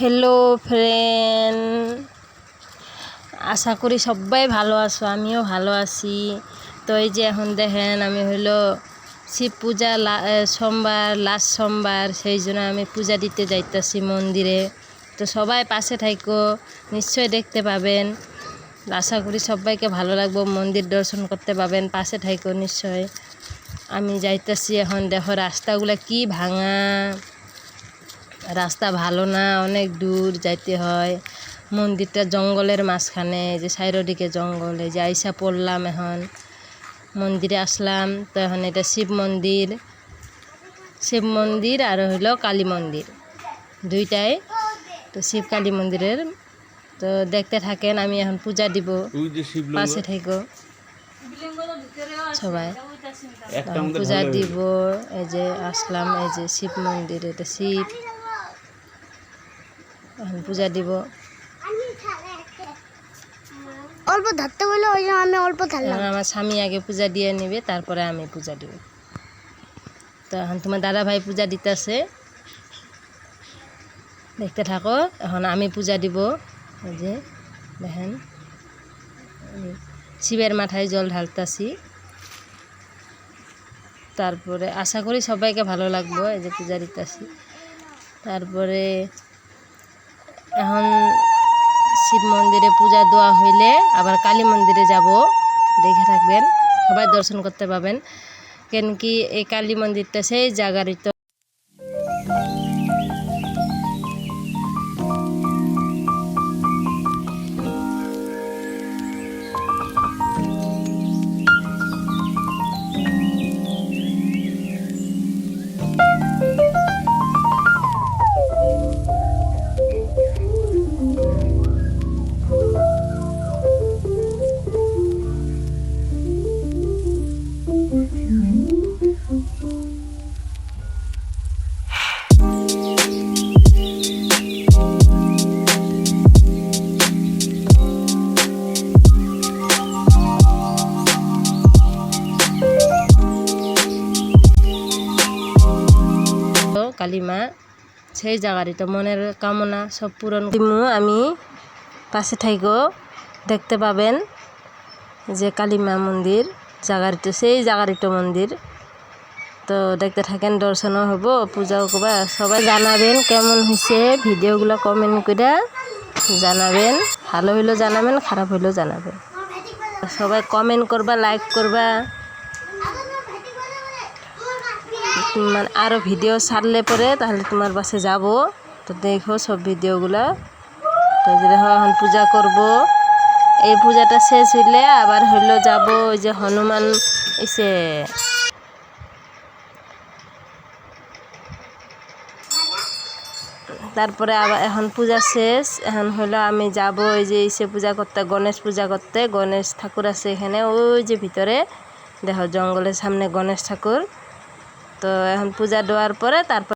Hello friend, আশা করি সবাই ভালো আছো। আমিও ভালো আছি। তো এই যে এখন দেখেন আমি হইলো শিব পূজা সোমবার, লাস্ট সোমবার, সেই জন্য আমি পূজা দিতে যাইতেছি মন্দিরে। তো সবাই পাশে থাইকো, নিশ্চয় দেখতে পাবেন। আশা করি সবাইকে ভালো লাগবে, মন্দির দর্শন করতে পাবেন। পাশে থাইকো নিশ্চয়। আমি যাইতেছি এখন। দেখো রাস্তাগুলো কি ভাঙা, রাস্তা ভালো না, অনেক দূর যাইতে হয়। মন্দিরটা জঙ্গলের মাঝখানে, যে চারিদিকে জঙ্গল। এই যে আইসা পড়লাম, এখন মন্দিরে আসলাম। তো এখন এটা শিব মন্দির আর হইল কালী মন্দির, দুইটাই। তো শিব কালী মন্দিরের তো দেখতে থাকেন। আমি এখন পূজা দিব, পাশে থেকো সবাই। পূজা দিব। এই যে আসলাম, এই যে শিব মন্দির, এটা শিব। এখন পূজা দিব। অল্প ধরতে বলে ওই জন্য আমি অল্প ধরলাম। আমার স্বামী আগে পূজা দিয়ে নেবে, তারপরে আমি পূজা দিব। তো এখন তোমার দাদা ভাই পূজা দিতেছে, দেখতে থাকো। এখন আমি পূজা দিব। এই যে দেখেন, শিবের মাথায় জল ঢালতাছি। তারপরে আশা করি সবাইকে ভালো লাগবে। এই যে পূজা দিতেছি। তারপরে এখন শিব মন্দিরে পূজা দেওয়া হইলে আবার কালী মন্দিরে যাব, দেখে থাকবেন, সবাই দর্শন করতে পাবেন। কেন কি এই কালী মন্দিরটা সেই জায়গারই তো। কালীমা সেই জায়গারই তো, মনের কামনা সব পূরণ দিমু আমি। পাশে থাইকো, দেখতে পাবেন যে কালীমা মন্দির জায়গারই তো, সেই জায়গারই তো মন্দির। তো দেখতে থাকেন, দর্শনও হব, পূজাও করবা। সবাই জানাবেন কেমন হয়েছে ভিডিওগুলো, কমেন্ট করে জানাবেন। ভালো হইলেও জানাবেন, খারাপ হইলেও জানাবেন। সবাই কমেন্ট করবা, লাইক করবা। মানে আরও ভিডিও ছাড়লে পরে তাহলে তোমার পাশে যাব, তো দেখো সব ভিডিওগুলো। তো দেখো এখন পূজা করব। এই পূজাটা শেষ হইলে আবার হইলো যাব ওই যে হনুমান এসে। তারপরে আবার এখন পূজা শেষ, এখন হলো আমি যাব ওই যে এসে পূজা করতে, গণেশ পূজা করতে। গণেশ ঠাকুর আছে এখানে, ওই যে ভিতরে দেখো জঙ্গলের সামনে গণেশ ঠাকুর। তো এখন পূজা দেওয়ার পরে তারপর